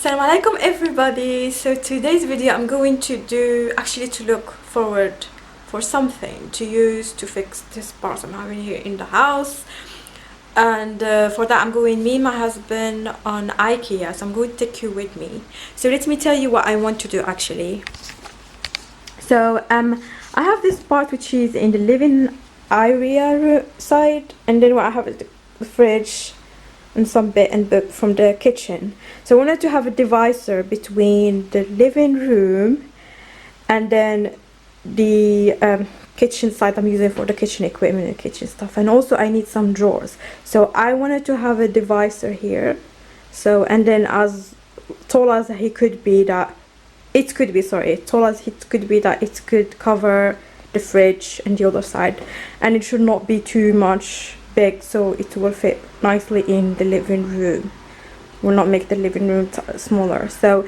Assalamu alaikum everybody. So today's video I'm going to do to look forward for something to use to fix this part I'm having here in the house, and for that I'm going me and my husband on IKEA, so I'm going to take you with me. So let me tell you what I want to do actually. So I have this part which is in the living area side, and then what I have is the fridge and some bit and book from the kitchen. So I wanted to have a divisor between the living room and then the kitchen side I'm using for the kitchen equipment and kitchen stuff, and also I need some drawers. So I wanted to have a divisor here, so and then as tall as he could be, that it could be, sorry, tall as it could be, that it could cover the fridge and the other side, and it should not be too much big, so it will fit nicely in the living room, will not make the living room smaller. So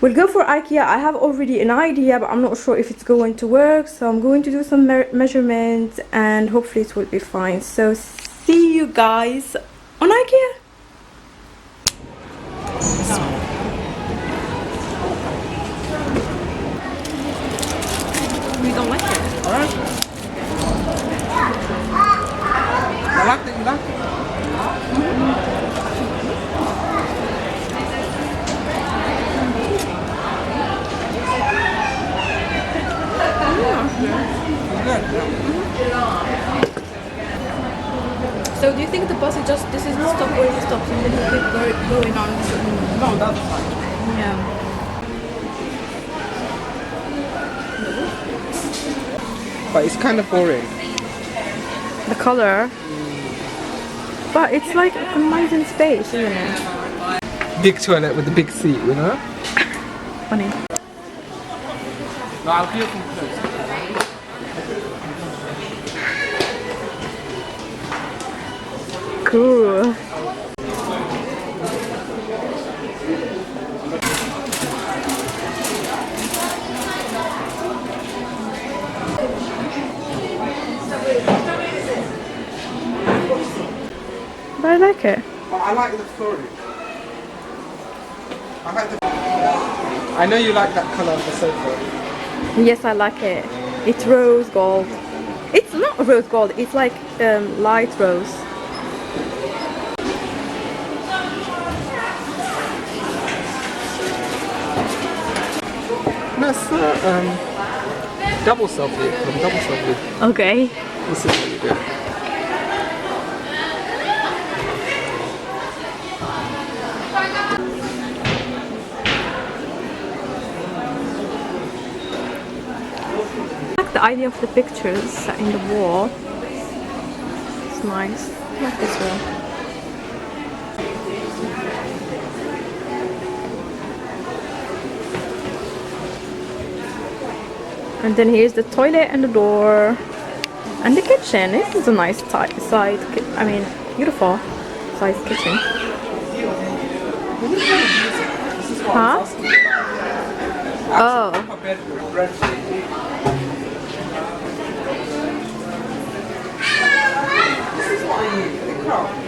we'll go for IKEA. I have already an idea, but I'm not sure if it's going to work, so I'm going to do some measurements and hopefully it will be fine. So see you guys on IKEA. We don't like it. Alright. I like it, you like it? So do you think the bus is just, this is the stop where it stops and then you keep going on? No, that's fine. Yeah. But it's kind of boring. The color. But it's like a amazing space, isn't it? Big toilet with a big seat, you know? Funny. No, I'll feel from close. Cool. But I like it. But I like the flooring. I know you like that colour of the sofa. Yes, I like it. It's rose gold. It's not rose gold, it's like light rose. That's double selfie from double selfie. Okay. This is really good. I like the idea of the pictures in the wall. It's nice. I like this one. And then here's the toilet and the door and the kitchen. This is a nice side. I mean, beautiful size kitchen. Huh? Oh.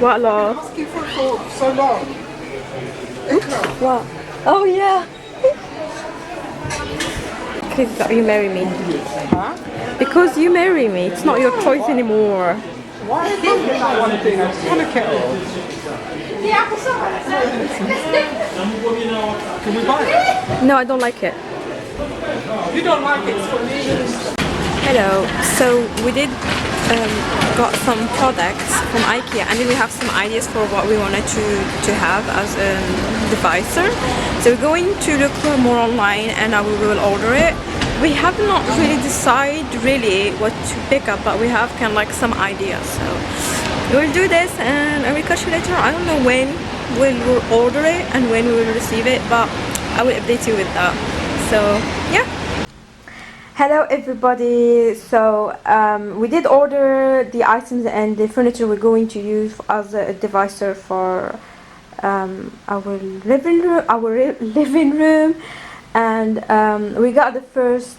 What, love? Asking for so long. What? Oh yeah. Because you marry me. Huh? Because you marry me. It's not your choice anymore. Why are you doing that one thing? I just want a kettle. Can we buy it? No, I don't like it. If you don't like it, it's for me. Hello. So we did got some products from IKEA, and then we have some ideas for what we wanted to have as a divisor. So we're going to look for more online, and we will order it. We have not really decided really what to pick up, but we have kind of like some ideas. So we'll do this, and I will catch you later. I don't know when we'll order it and when we will receive it, but I will update you with that. So yeah. Hello everybody. So we did order the items and the furniture we're going to use as a divisor for our living room, and we got the first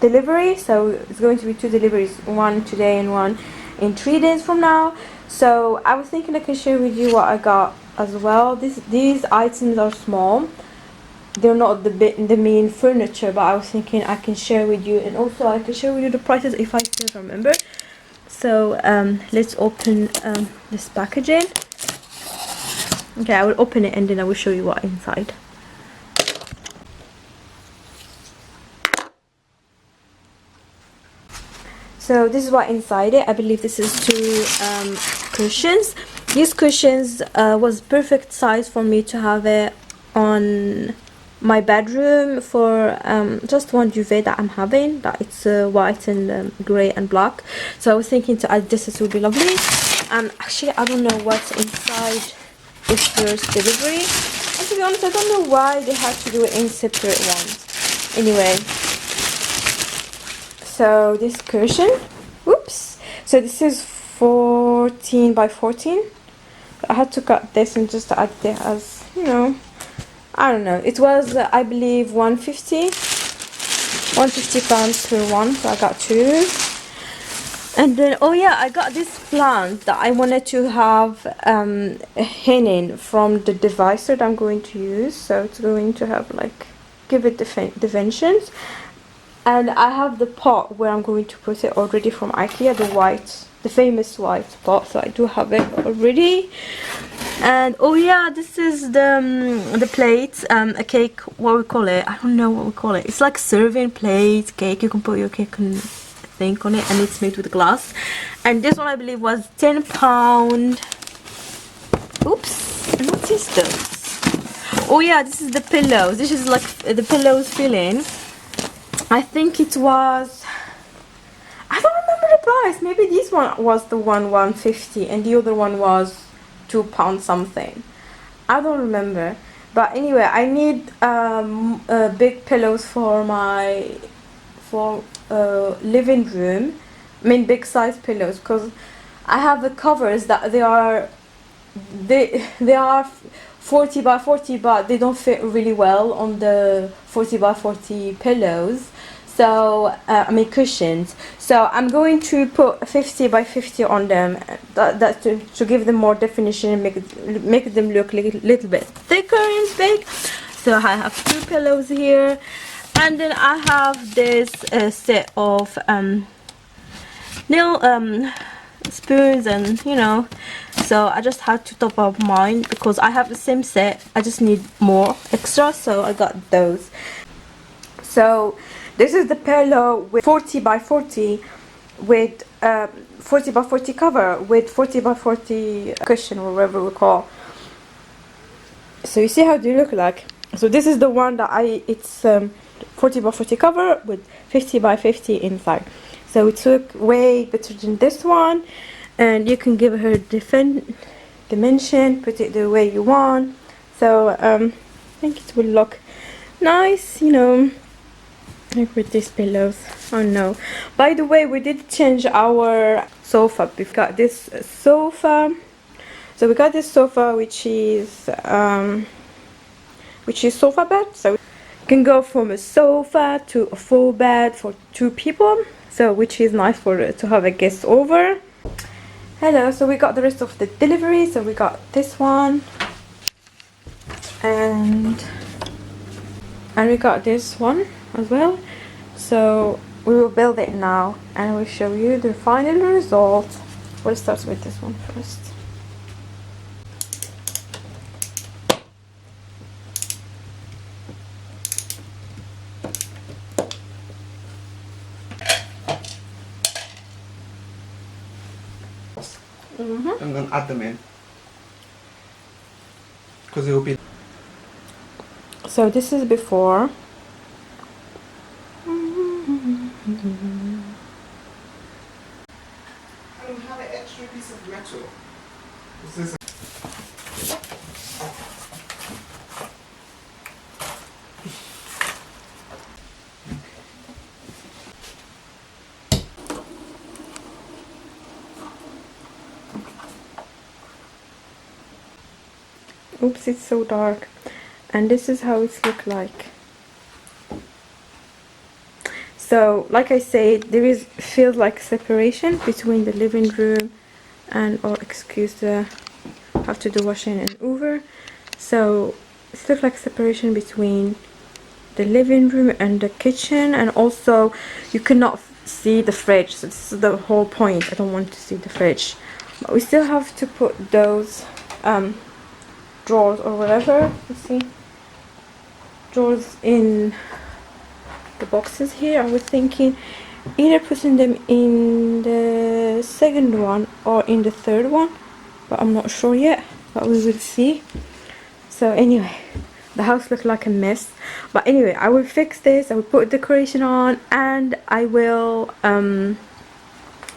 delivery. So it's going to be 2 deliveries, one today and one in 3 days from now. So I was thinking I can share with you what I got as well. These items are small. They're not the main furniture, but I was thinking I can share with you, and also I can share with you the prices if I still remember. So let's open this packaging. Okay, I will open it and then I will show you what inside. So this is what inside it. I believe this is 2 cushions. These cushions was perfect size for me to have it on my bedroom for just one duvet that I'm having, that it's white and grey and black. So I was thinking to add this would be lovely. And actually I don't know what's inside this first delivery, and to be honest I don't know why they had to do it in separate ones. Anyway, so this cushion, oops, so this is 14 by 14. I had to cut this and just add it as, you know, I don't know, it was I believe 150 pounds per one, so I got 2. And then, oh yeah, I got this plant that I wanted to have hanging from the divisor that I'm going to use. So it's going to have like, give it dimensions. And I have the pot where I'm going to put it already from IKEA, the famous white pot. So I do have it already. And oh yeah, this is the plate, a cake, what we call it, I don't know what we call it. It's like serving plate, cake, you can put your cake on thing on it, and it's made with glass. And this one I believe was £10. Oops, and what is this? Oh yeah, this is the pillows. This is like the pillows filling. I think it was, I don't remember the price. Maybe this one was the 150 and the other one was £2 something. I don't remember. But anyway, I need big pillows for my living room. I mean big size pillows, because I have the covers that they are 40 by 40, but they don't fit really well on the 40 by 40 pillows. So I mean cushions. So I'm going to put 50 by 50 on them. That to give them more definition and make them look a little bit thicker and big. So I have 2 pillows here. And then I have this set of nail spoons, and you know, so I just had to top up mine because I have the same set. I just need more extra, so I got those. So this is the pillow with 40 by 40 with 40 by 40 cover with 40 by 40 cushion, or whatever we call. So you see how they look like. So this is the one that it's 40 by 40 cover with 50 by 50 inside. So it look way better than this one, and you can give her different dimension, put it the way you want. So I think it will look nice, you know, like with these pillows. Oh no, by the way, we did change our sofa. We've got this sofa. So we got this sofa which is sofa bed. So you can go from a sofa to a full bed for 2 people. So which is nice for to have a guest over. Hello, so we got the rest of the delivery. So we got this one, and we got this one as well. So we will build it now and we'll show you the final result. We'll start with this one first. And then add them in, because it will be. So this is before. I don't have an extra piece of metal. This is Oops, it's so dark. And this is how it's look like. So like I said, there is feels like separation between the living room and, or excuse the have to do washing and over. So it looks like separation between the living room and the kitchen, and also you cannot see the fridge, so this is the whole point. I don't want to see the fridge, but we still have to put those drawers or whatever, you see, drawers in the boxes here. I was thinking either putting them in the second one or in the third one, but I'm not sure yet, but we will see. So anyway, the house looks like a mess, but anyway, I will fix this, I will put decoration on, and I will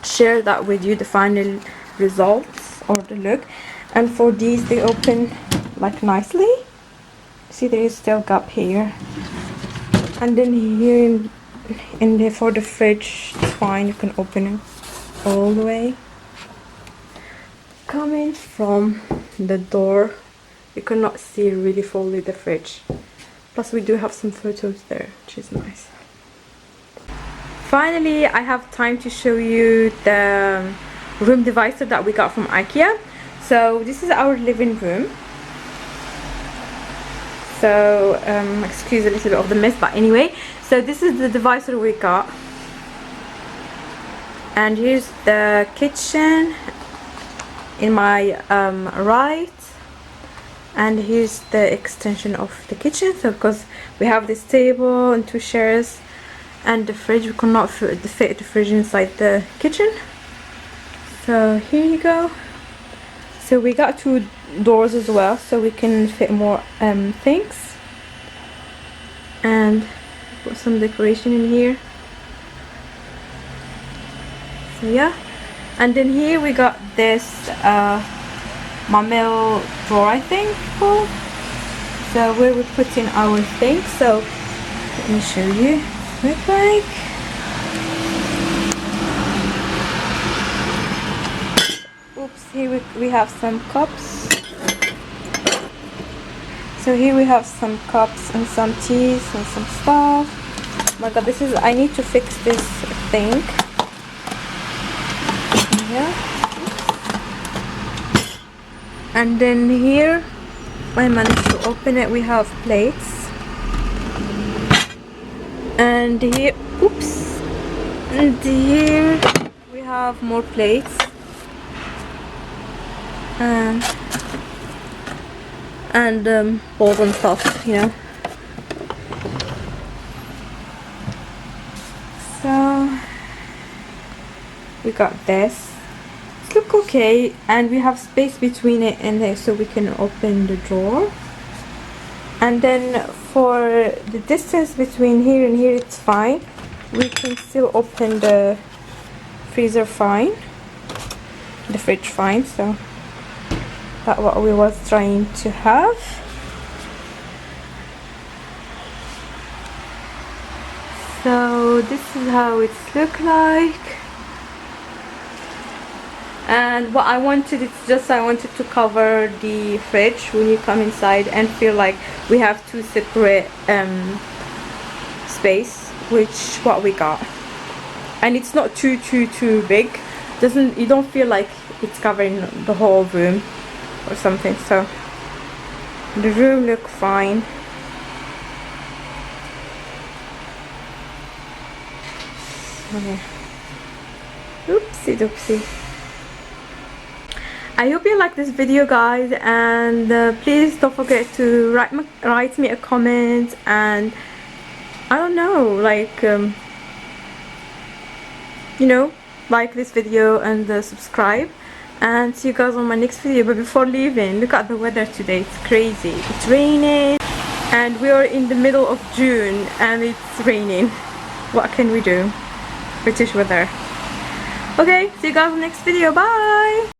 share that with you, the final results or the look. And for these, they open like nicely. See, there is still gap here, and then here in there for the fridge, it's fine, you can open it all the way. Coming from the door, you cannot see really fully the fridge. Plus we do have some photos there, which is nice. Finally, I have time to show you the room divider that we got from IKEA. So this is our living room. So excuse a little bit of the mess, but anyway, so this is the divisor we got, and here's the kitchen in my right, and here's the extension of the kitchen. So because we have this table and two chairs and the fridge, we could not fit the fridge inside the kitchen, so here you go. So we got two doors as well, so we can fit more things, and put some decoration in here. So yeah, and then here we got this Mamel drawer, I think called. So where we put in our things. So let me show you. Look like. Oops, here we have some cups. So here we have some cups and some teas and some stuff. Oh my god, this is, I need to fix this thing. Yeah. And then here, I managed to open it, we have plates. And here, oops. And here we have more plates. And bowls and stuff, you know. So we got this. It looks okay, and we have space between it and there, so we can open the drawer. And then for the distance between here and here, it's fine. We can still open the freezer fine, the fridge fine. So that's what we was trying to have. So this is how it look like. And what I wanted, it's just I wanted to cover the fridge when you come inside and feel like we have two separate space, which what we got. And it's not too big. You don't feel like it's covering the whole room or something. So the room look fine. Okay. Oopsie doopsie. I hope you like this video, guys, and please don't forget to write me a comment, and I don't know, like you know, like this video and subscribe, and see you guys on my next video. But before leaving, look at the weather today. It's crazy. It's raining, and we are in the middle of June and it's raining. What can we do? British weather. Okay, see you guys in the next video. Bye.